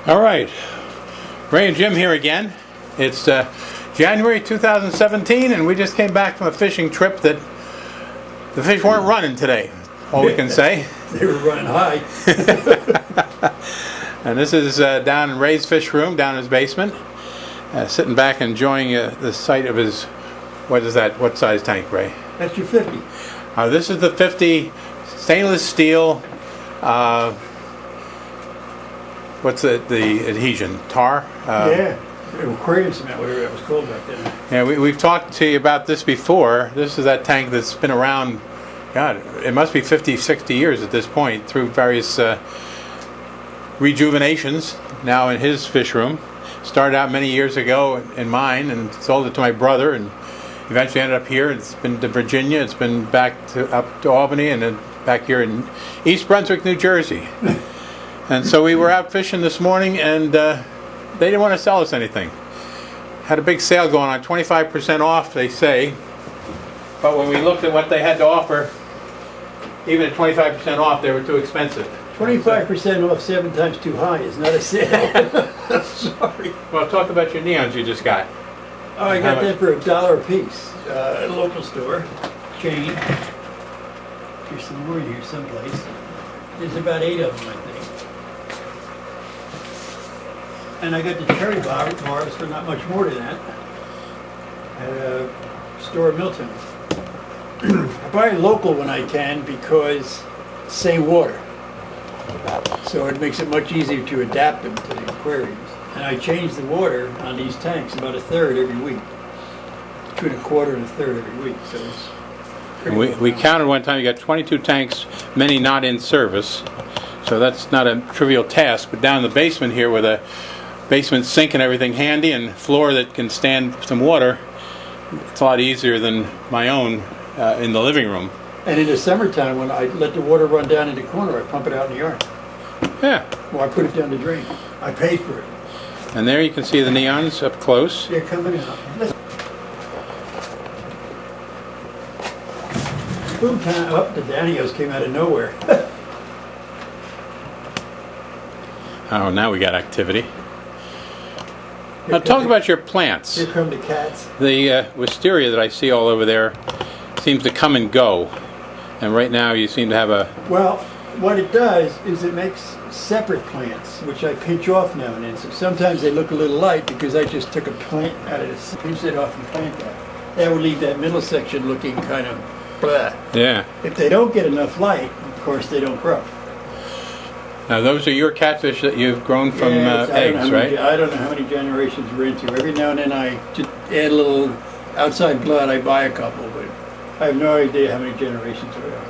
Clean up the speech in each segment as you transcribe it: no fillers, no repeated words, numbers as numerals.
All right, Ray and Jim here again. It's January 2017, and we just came back from a fishing trip that the fish weren't running today. All we can say. They were running high. And this is down in Ray's fish room, down in his basement, sitting back enjoying the sight of his. What is that? What size tank, Ray? That's your 50. This is the 50 stainless steel. What's the adhesion? Tar? Yeah, aquarium cement, whatever that was called back then. Yeah, we've talked to you about this before. This is that tank that's been around, God, it must be 50, 60 years at this point, through various rejuvenations, now in his fish room. Started out many years ago in mine and sold it to my brother, and eventually ended up here. It's been to Virginia, it's been back up to Albany, and then back here in East Brunswick, New Jersey. And so we were out fishing this morning, and they didn't want to sell us anything. Had a big sale going on, 25% off, they say. But when we looked at what they had to offer, even at 25% off, they were too expensive. 25% off 7 times too high is not a sale. Sorry. Well, talk about your neons you just got. Oh, I got that for $1 a piece at a local store, chain. There's some more in here someplace. There's about 8 of them, I think. And I got the cherry barbs for not much more than that at a store in Milton. I buy local when I can because same water. So it makes it much easier to adapt them to the aquariums. And I change the water on these tanks about 1/3 every week. Between 1/4 and 1/3 every week. So it's we counted one time, you got 22 tanks, many not in service. So that's not a trivial task. But down in the basement here with a basement sink and everything handy and floor that can stand some water, it's a lot easier than my own in the living room. And in the summertime, when I let the water run down in the corner, I pump it out in the yard. Yeah. Or I put it down the drain. I paid for it. And there you can see the neons up close. They're coming out. Boom time up, the danios came out of nowhere. Oh, now we got activity. Now talk about your plants. Here come the cats. The wisteria that I see all over there seems to come and go. And right now you seem to have a... Well, what it does is it makes separate plants, which I pinch off now and then. So sometimes they look a little light because I just took a plant out of this, pinched it off and plant that. That would leave that middle section looking kind of blah. Yeah. If they don't get enough light, of course they don't grow. Now those are your catfish that you've grown from eggs, right? I don't know how many generations we're into. Every now and then I just add a little outside blood. I buy a couple, but I have no idea how many generations there are.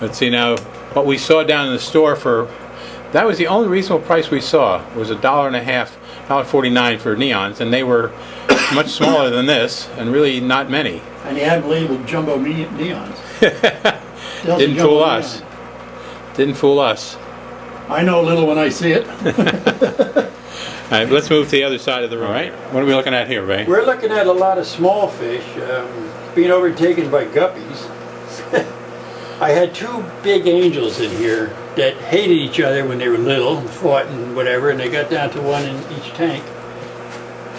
Let's see now, what we saw down in the store that was the only reasonable price we saw, was $1.50, $1.49 for neons, and they were much smaller than this, and really not many. And they had labeled jumbo neons. Didn't fool us. Didn't fool us. I know a little when I see it. All right, let's move to the other side of the room. All right, what are we looking at here, Ray? We're looking at a lot of small fish being overtaken by guppies. I had 2 big angels in here that hated each other when they were little, fought and whatever, and they got down to 1 in each tank.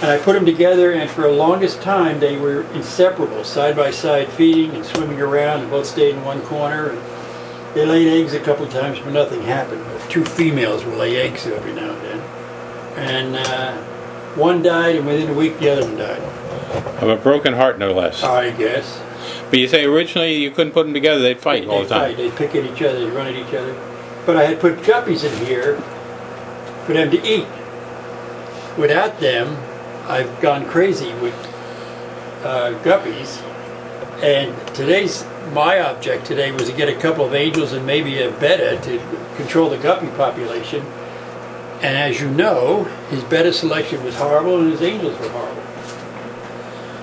And I put them together, and for the longest time they were inseparable, side by side, feeding and swimming around, and both stayed in one corner. And they laid eggs a couple of times, but nothing happened. 2 females will lay eggs every now and then. And one died, and within a week the other one died. Of a broken heart, no less. I guess. But you say originally you couldn't put them together, they'd fight all the time. They'd pick at each other, they'd run at each other. But I had put guppies in here for them to eat. Without them, I've gone crazy with guppies. And my object today was to get a couple of angels and maybe a betta to control the guppy population. And as you know, his betta selection was horrible and his angels were horrible.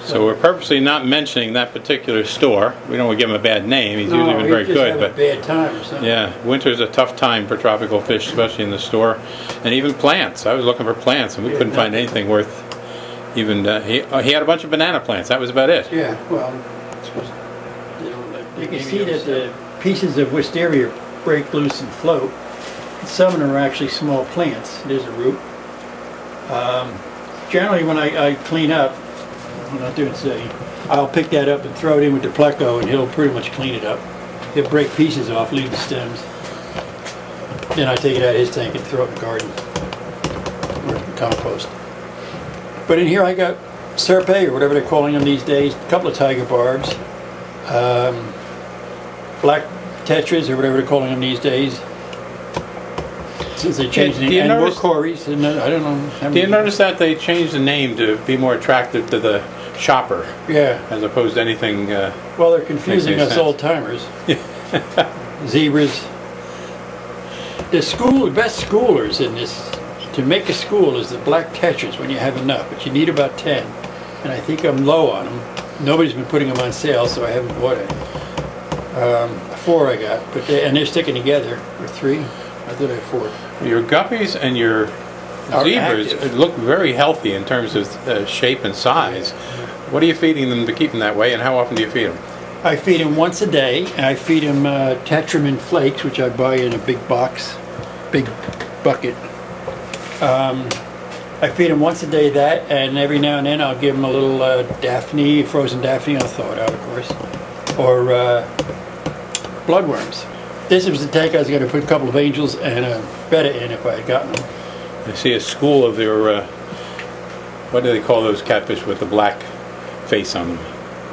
So we're purposely not mentioning that particular store. We don't want to give him a bad name. He's usually been very good, but a bad time or something. Yeah, winter's a tough time for tropical fish, especially in the store, and even plants. I was looking for plants, and we couldn't find anything worth even. He had a bunch of banana plants. That was about it. Yeah, well, you can see that the pieces of wisteria break loose and float. Some of them are actually small plants. There's a root. Generally, when I clean up, I'm not doing today, I'll pick that up and throw it in with the Pleco, and he'll pretty much clean it up. He'll break pieces off, leave the stems. Then I take it out of his tank and throw it in the garden or the compost. But in here I got serpe, or whatever they're calling them these days, a couple of tiger barbs, black tetras, or whatever they're calling them these days. Since they changed the name, and more cories, and I don't know. Do you notice that they changed the name to be more attractive to the shopper? Yeah. As opposed to anything. Well, they're confusing us old timers. Zebras. The best schoolers in this, to make a school, is the black tetras when you have enough, but you need about 10. And I think I'm low on them. Nobody's been putting them on sale, so I haven't bought it. 4 I got, but they're sticking together, or 3. I thought I had 4. Your guppies and your zebras look very healthy in terms of shape and size. What are you feeding them to keep them that way, and how often do you feed them? I feed them once a day, and I feed them Tetramin flakes, which I buy in a big box, big bucket. I feed them once a day that, and every now and then I'll give them a little Daphne, frozen Daphne. I'll thaw it out, of course, or bloodworms. This was the tank I was going to put a couple of angels and a betta in if I had gotten them. I see a school of their, what do they call those catfish with the black face on them?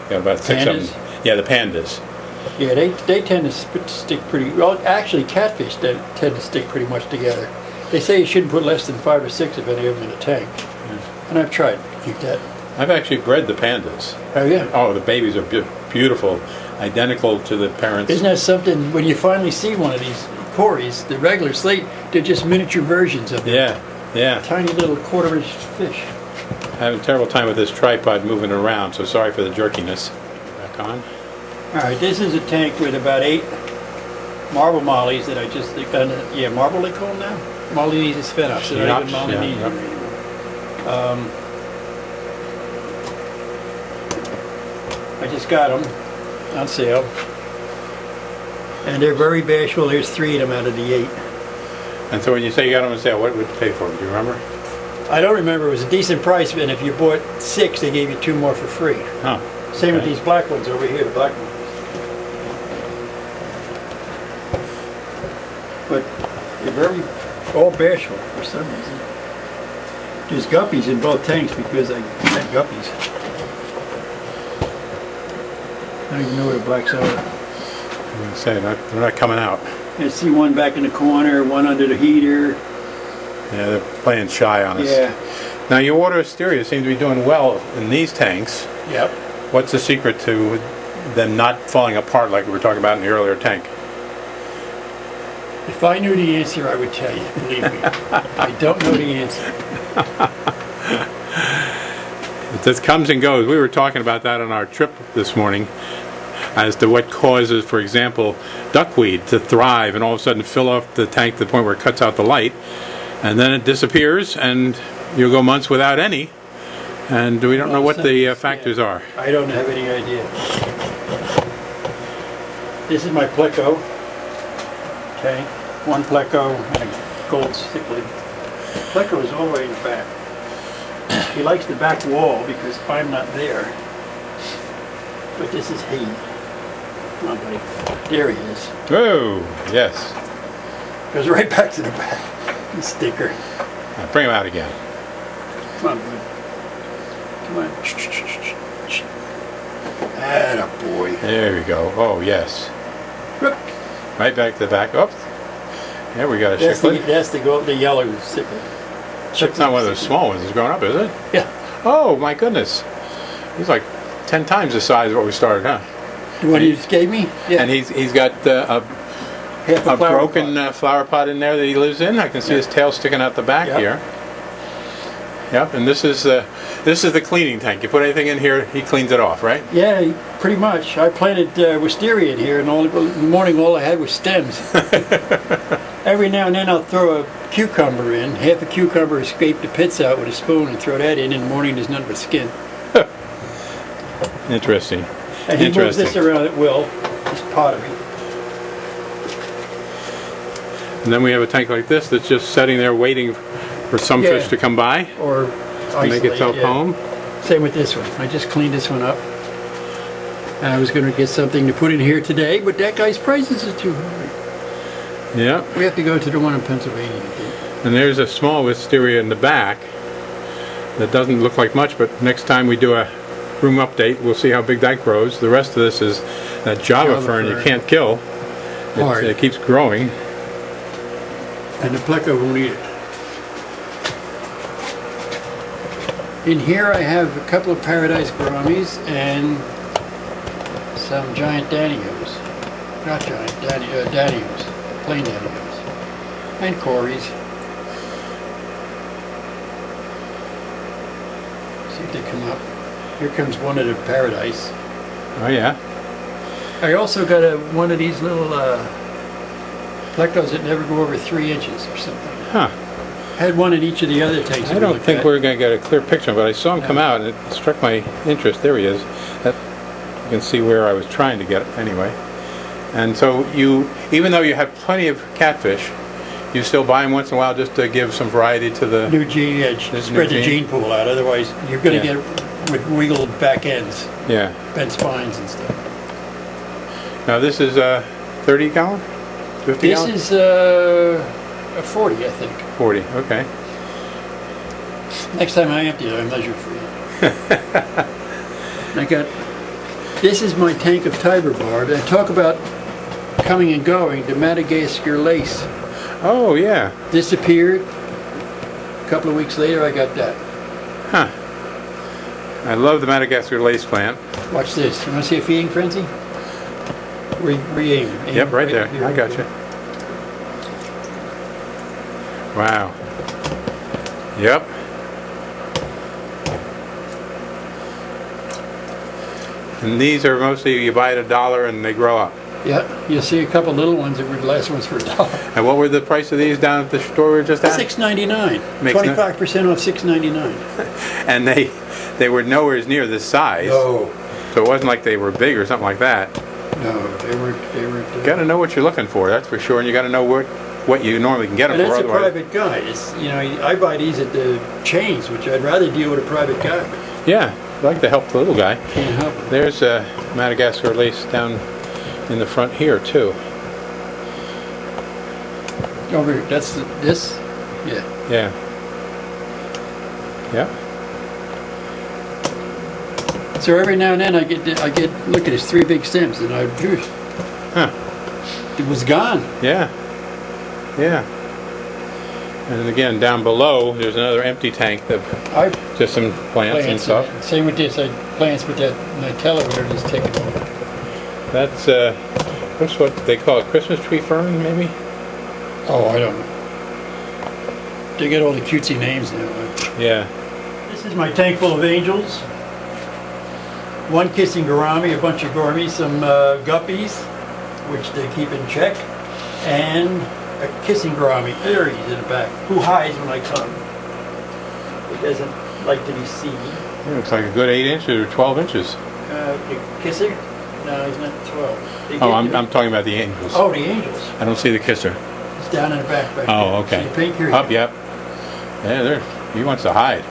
Got about 6 of them. Yeah, the pandas. Yeah, they tend to stick pretty well. Actually, catfish tend to stick pretty much together. They say you shouldn't put less than 5 or 6 of any of them in a tank. Yeah. And I've tried to keep that. I've actually bred the pandas. Oh, yeah? Oh, the babies are beautiful, identical to the parents. Isn't that something, when you finally see one of these cories, the regular slate, they're just miniature versions of them. Yeah, yeah. Tiny little quarter-inch fish. I have a terrible time with this tripod moving around, so sorry for the jerkiness. Back on. All right, this is a tank with about 8 marble mollies that I just, yeah, marble they call them now? Mollies is fed up, so they're not even mollies anymore. I just got them on sale, and they're very bashful. There's 3 of them out of the 8. And so when you say you got them on sale, what would you pay for them? Do you remember? I don't remember. It was a decent price, and if you bought 6, they gave you 2 more for free. Oh, Same with these black ones over here, the black ones. But they're very all bashful for some reason. There's guppies in both tanks because I had guppies. I don't even know where the blacks are. I'm going to say, they're not coming out. I see one back in the corner, one under the heater. Yeah, they're playing shy on us. Yeah. Now, your water asteria seem to be doing well in these tanks. Yep. What's the secret to them not falling apart like we were talking about in the earlier tank? If I knew the answer, I would tell you, believe me. I don't know the answer. It just comes and goes. We were talking about that on our trip this morning as to what causes, for example, duckweed to thrive and all of a sudden fill up the tank to the point where it cuts out the light, and then it disappears and you'll go months without any, and we don't know what the factors are. I don't have any idea. This is my Pleco. Okay, 1 Pleco and a gold cichlid. Pleco is all the way in the back. He likes the back wall because I'm not there. But this is he. Come on, buddy. There he is. Oh, yes. Goes right back to the back. The sticker. Now bring him out again. Come on, bud. Come on. Atta boy. There we go. Oh, yes. Whoop. Right back to the back. Oops. There we got a That's cichlid. the yellow cichlid. It's not one of those small ones that's growing up, is it? Yeah. Oh, my goodness. He's like 10 times the size of what we started, huh? The one you just gave me? Yeah. And he's got a broken flower pot in there that he lives in. I can see his tail sticking out the back here. Yep, and this is the cleaning tank. You put anything in here, he cleans it off, right? Yeah, pretty much. I planted wisteria in here, and in the morning all I had was stems. Every now and then I'll throw a cucumber in. Half a cucumber, scrape the pits out with a spoon and throw that in. In the morning there's nothing but skin. Interesting. And he moves this around at will, this pottery. And then we have a tank like this that's just sitting there waiting for some fish to come by Or and make itself home. Same with this one. I just cleaned this one up. And I was going to get something to put in here today, but that guy's prices are too high. Yeah. We have to go to the one in Pennsylvania, I think. And there's a small wisteria in the back that doesn't look like much, but next time we do a room update, we'll see how big that grows. The rest of this is that Java fern you can't kill. It keeps growing. And the Pleco won't eat it. In here I have a couple of paradise gouramis and some giant danios. Not giant, danios. Plain danios. And cories. See if they come up. Here comes one of the paradise. Oh yeah. I also got one of these little plecos that never go over 3 inches or something. Huh. Had one in each of the other tanks. I don't think we're going to get a clear picture, but I saw him come out and it struck my interest. There he is. You can see where I was trying to get it anyway. And so you, even though you have plenty of catfish, you still buy them once in a while just to give some variety to the new gene, spread the gene pool out. Otherwise, you're going to get with wiggled back ends, bent spines and stuff. Now this is a 30 gallon, 50 gallon. This is a 40, I think. 40. Okay. Next time I empty it, I measure for you. This is my tank of tiger barb. And talk about coming and going. The Madagascar lace. Oh yeah. Disappeared. A couple of weeks later, I got that. Huh. I love the Madagascar lace plant. Watch this. You want to see a feeding frenzy? Re-aim. Yep, right there. I got you. Wow. Yep. And these are mostly, you buy at $1 and they grow up. Yeah, you'll see a couple little ones that were the last ones for $1. And what were the price of these down at the store we were just at? $6.99. 25% off $6.99. And they were nowhere near this size. No. So it wasn't like they were big or something like that. No, they weren't. You got to know what you're looking for, that's for sure, and you got to know what you normally can get them for. And that's a private guy. It's, I buy these at the chains, which I'd rather deal with a private guy. Yeah, I'd like to help the little guy. Can't help it. There's a Madagascar lace down in the front here too. Over here, that's this? Yeah. Yeah. Yeah. So every now and then I get look at his 3 big stems and it was gone. Yeah. Yeah. And again, down below there's another empty tank that just some plants and stuff. Same with this. I plants with that Nutella where it's taken over. That's what they call it, Christmas tree fern, maybe? Oh, I don't know. They get all the cutesy names now. Yeah. This is my tank full of angels. 1 kissing gourami, a bunch of gouramis, some guppies, which they keep in check, and a kissing gourami. There he is in the back, who hides when I come. He doesn't like to be seen. It looks like a good 8 inches or 12 inches. The kisser? No, he's not 12. Oh, I'm talking about the angels. Oh, the angels. I don't see the kisser. He's down in the back Oh, there. okay. See the pink here? Up, yep. Yeah, there. He wants to hide.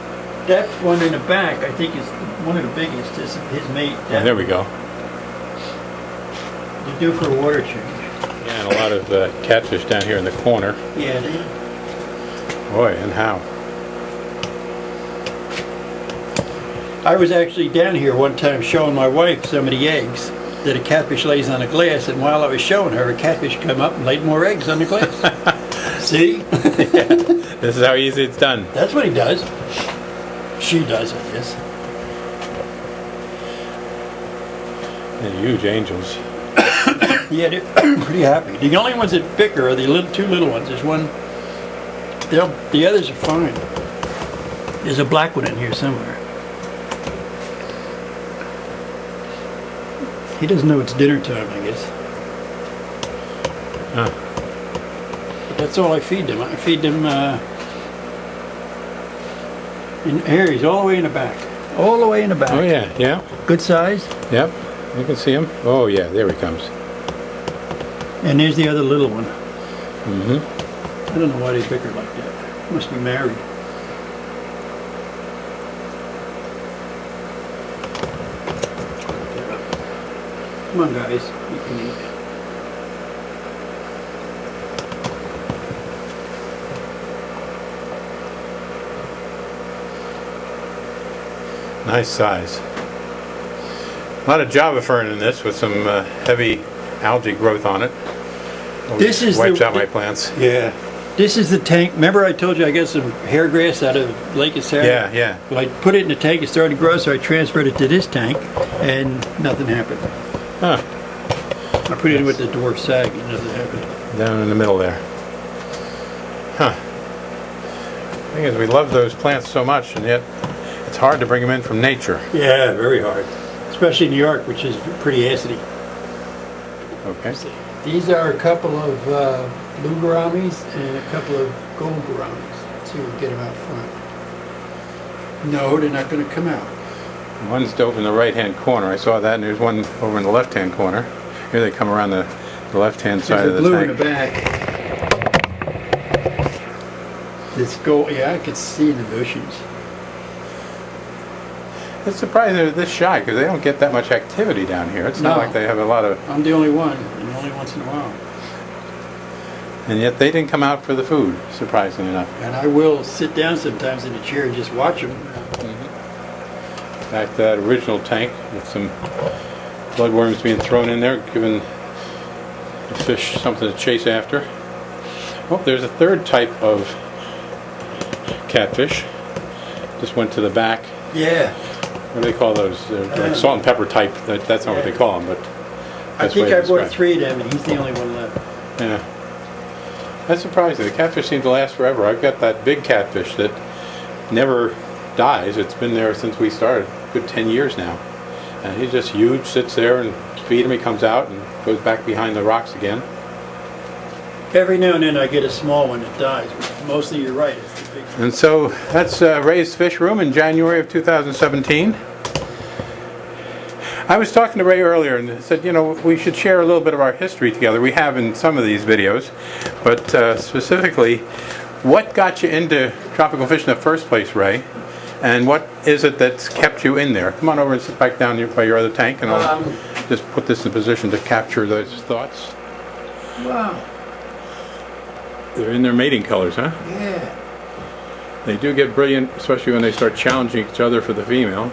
That one in the back, I think, is one of the biggest. Is his mate. Oh, there we go. They're due for a water change. Yeah, and a lot of catfish down here in the corner. Yeah, Boy, and how. I was actually down here one time showing my wife some of the eggs that a catfish lays on the glass, and while I was showing her, a catfish come up and laid more eggs on the glass. See? This is how easy it's done. That's what he does. She does, I guess. They're huge angels. Yeah, they're pretty happy. The only ones that bicker are the 2 little ones. There's one. The others are fine. There's a black one in here somewhere. He doesn't know it's dinner time, I guess. Huh. But that's all I feed them. I feed them in areas all the way in the back. All the way in the back. Oh yeah, yeah. Good size. Yep, you can see him. Oh yeah, there he comes. And there's the other little one. Mm-hmm. I don't know why they bicker like that. Must be married. Come on, guys. You can eat. Nice size. A lot of Java fern in this with some heavy algae growth on it. This is wipes out my plants. Yeah. This is the tank. Remember I told you I got some hair grass out of Lake Sarah? Yeah, yeah. Well, I put it in the tank, it started to grow, so I transferred it to this tank, and nothing happened. Huh. I put it in with the dwarf sag, and nothing happened. Down in the middle there. Huh. Thing is, we love those plants so much, and yet it's hard to bring them in from nature. Yeah, very hard. Especially New York, which is pretty acidy. Okay. These are a couple of blue gouramis and a couple of gold gouramis. Let's see if we can get them out front. No, they're not going to come out. One's over in the right-hand corner. I saw that, and there's one over in the left-hand corner. Here they come around the left-hand side of the blue tank. in the back. This gold, yeah, I could see in the bushes. It's surprising they're this shy because they don't get that much activity down here. It's not No. like they have a lot of... I'm the only one, and only once in a while. And yet they didn't come out for the food, surprisingly enough. And I will sit down sometimes in a chair and just watch them. Back to that original tank with some bloodworms being thrown in there, giving the fish something to chase after. Oh, there's a third type of catfish. Just went to the back. Yeah. What do they call those? They're like salt and pepper type. That's not what they call them, but I that's the way think I to bought describe it. 3 of them, and he's the only one left. Yeah. That's surprising. The catfish seem to last forever. I've got that big catfish that never dies. It's been there since we started, good 10 years now. And he's just huge, sits there and feed him. He comes out and goes back behind the rocks again. Every now and then I get a small one that dies, but mostly you're right, it's the big one. And so that's Ray's fish room in January of 2017. I was talking to Ray earlier and said, you know, we should share a little bit of our history together. We have in some of these videos, but specifically, what got you into tropical fish in the first place, Ray? And what is it that's kept you in there? Come on over and sit back down by your other tank, and I'll just put this in a position to capture those thoughts. Wow. They're in their mating colors, huh? Yeah. They do get brilliant, especially when they start challenging each other for the female.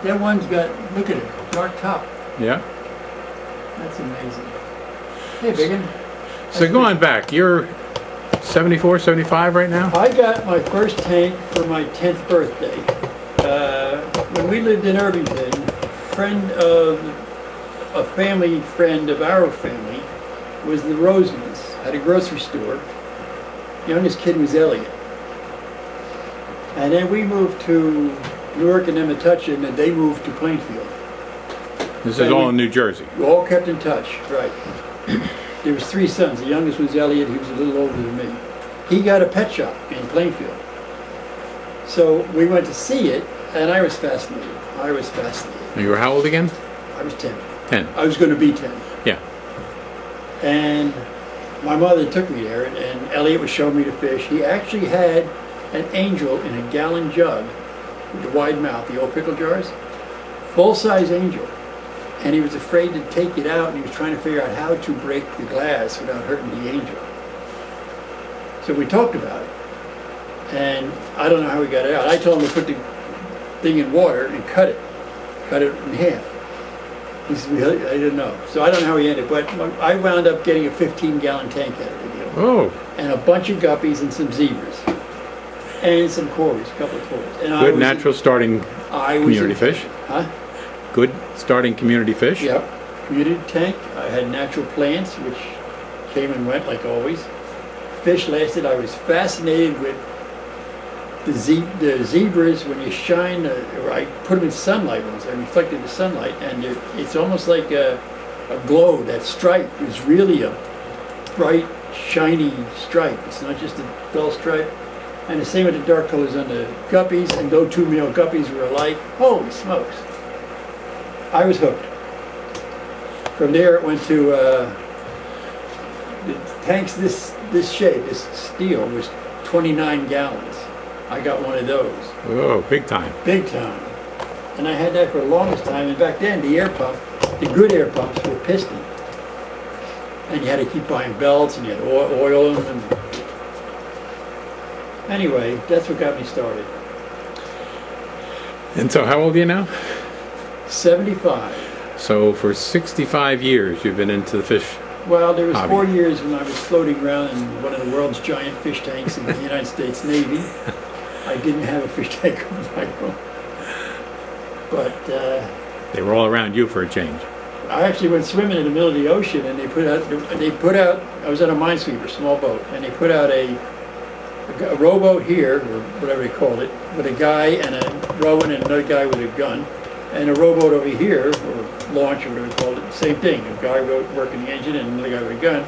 That one's got, look at it, dark top. Yeah. That's amazing. Hey, biggin. So going back, you're 74, 75 right now? I got my first tank for my 10th birthday. When we lived in Irvington, a family friend of our family was the Rosemans, had a grocery store. Youngest kid was Elliot. And then we moved to Newark and then Metuchen, and they moved to Plainfield. This is all in New Jersey. We all kept in touch, right. There was 3 sons. The youngest was Elliot. He was a little older than me. He got a pet shop in Plainfield. So we went to see it, and I was fascinated. You were how old again? I was 10. 10. I was going to be 10. Yeah. And my mother took me there, and Elliot was showing me the fish. He actually had an angel in a gallon jug with the wide mouth, the old pickle jars. Full-size angel. And he was afraid to take it out, and he was trying to figure out how to break the glass without hurting the angel. So we talked about it. And I don't know how we got it out. I told him to put the thing in water and cut it in half. He said, really? I didn't know. So I don't know how he ended, but I wound up getting a 15-gallon tank out of the deal. Oh. And a bunch of guppies and some zebras. And some cories, a couple of cories. And Good natural starting community fish. Huh? Good starting community fish. Yep. Community tank. I had natural plants, which came and went like always. Fish lasted. I was fascinated with the zebras when you shine, or I put them in sunlight once. I reflected the sunlight, and it's almost like a glow. That stripe is really a bright, shiny stripe. It's not just a dull stripe. And the same with the dark colors on the guppies, and no 2 male guppies were alike. Holy smokes. I was hooked. From there it went to the tanks this shape, this steel, was 29 gallons. I got one of those. Oh, big time. Big time. And I had that for the longest time. And back then, the air pump, the good air pumps were piston. And you had to keep buying belts, and you had to oil them. And anyway, that's what got me started. And so how old are you now? 75. So for 65 years you've been into the fish. Well, there was hobby. 4 years when I was floating around in one of the world's giant fish tanks in the United States Navy. I didn't have a fish tank of my own. But They were all around you for a change. I actually went swimming in the middle of the ocean, and they put out, I was on a minesweeper, small boat, and they put out a rowboat here, or whatever they called it, with a guy and a rowing and another guy with a gun, and a rowboat over here, or launch or whatever they called it, same thing, a guy working the engine and another guy with a gun.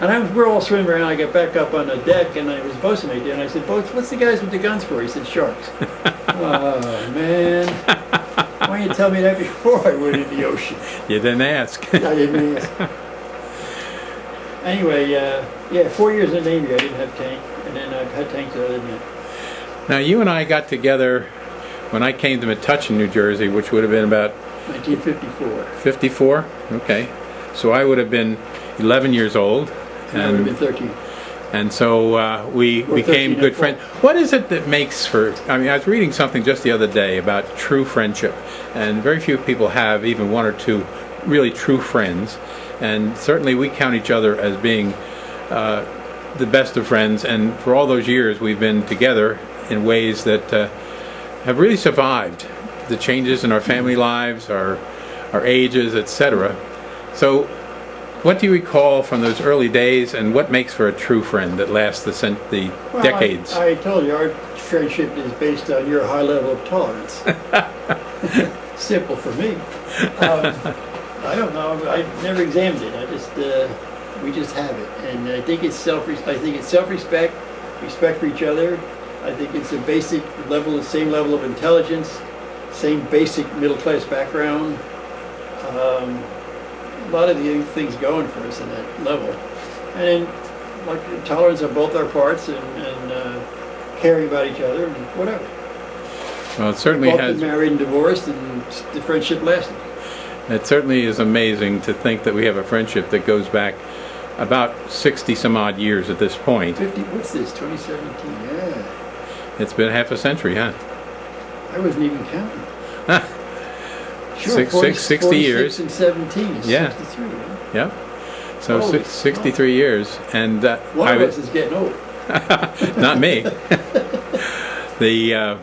And we're all swimming around. I got back up on the deck, and I was bosun mate there, and I said, "Boats, what's the guys with the guns for?" He said, "Sharks." Oh, man. Why didn't you tell me that before I went in the ocean? You didn't ask. I didn't ask. Anyway, yeah, 4 years in the Navy, I didn't have tank, and then I've had tanks other than that. Now you and I got together when I came to Metuchen, New Jersey, which would have been about 1954. 54? Okay. So I would have been 11 years old. And I would have been 13. And so we became good friends. What is it that makes for, I mean, I was reading something just the other day about true friendship, and very few people have even one or two really true friends, and certainly we count each other as being the best of friends, and for all those years we've been together in ways that have really survived the changes in our family lives, our ages, etc. So what do you recall from those early days, and what makes for a true friend that lasts the decades? I told you, our friendship is based on your high level of tolerance. Simple for me. I don't know. I never examined it. We just have it, and I think it's self-respect, respect for each other. I think it's a basic level, the same level of intelligence, same basic middle-class background. A lot of the things going for us at that level, and then like tolerance on both our parts, and caring about each other and whatever. Well, it certainly both has been married and divorced, and the friendship lasted. It certainly is amazing to think that we have a friendship that goes back about 60 some odd years at this point. 50. What's this? 2017. Yeah. It's been half a century, huh? I wasn't even counting. Sure, 60 years. And 17 is 63. Right? Yeah. So 63 years, and one of us is getting old. Not me. The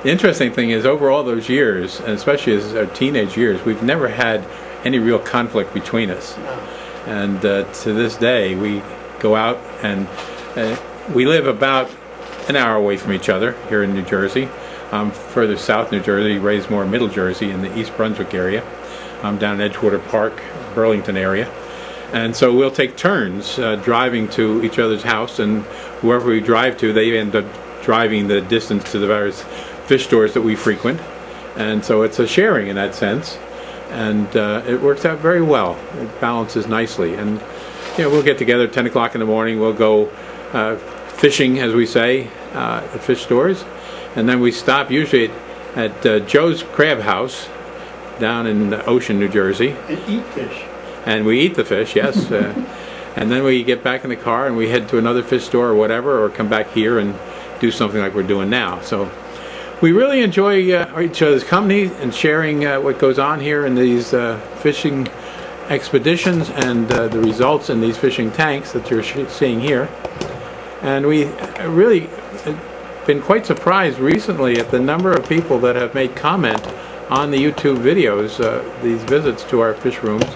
interesting thing is, over all those years, and especially as our teenage years, we've never had any real conflict between us. No. And to this day, we go out, and we live about an hour away from each other here in New Jersey. I'm further south New Jersey, raised more Middle Jersey in the East Brunswick area. I'm down in Edgewater Park, Burlington area. And so we'll take turns driving to each other's house, and whoever we drive to, they end up driving the distance to the various fish stores that we frequent. And so it's a sharing in that sense. And it works out very well. It balances nicely. And we'll get together at 10 o'clock in the morning. We'll go fishing, as we say, at fish stores. And then we stop usually at Joe's Crab House down in Ocean, New Jersey. And eat fish. And we eat the fish, yes. And then we get back in the car and we head to another fish store or whatever, or come back here and do something like we're doing now. So we really enjoy each other's company and sharing what goes on here in these fishing expeditions and the results in these fishing tanks that you're seeing here. And we really been quite surprised recently at the number of people that have made comment on the YouTube videos, these visits to our fish rooms.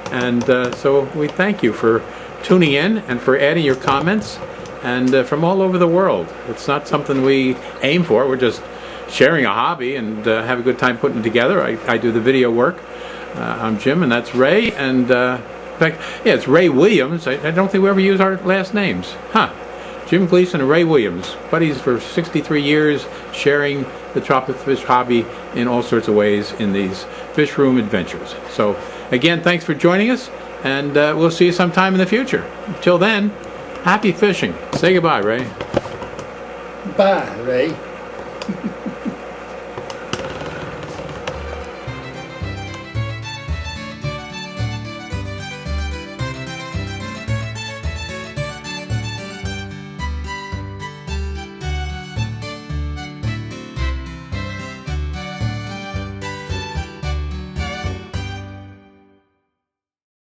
And so we thank you for tuning in and for adding your comments, and from all over the world. It's not something we aim for. We're just sharing a hobby and have a good time putting it together. I do the video work. I'm Jim, and that's Ray. And in fact, yeah, it's Ray Williams. I don't think we ever use our last names. Huh. Jim Gleason and Ray Williams, buddies for 63 years, sharing the tropical fish hobby in all sorts of ways in these fish room adventures. So again, thanks for joining us, and we'll see you sometime in the future. Until then, happy fishing. Say goodbye, Ray. Bye, Ray.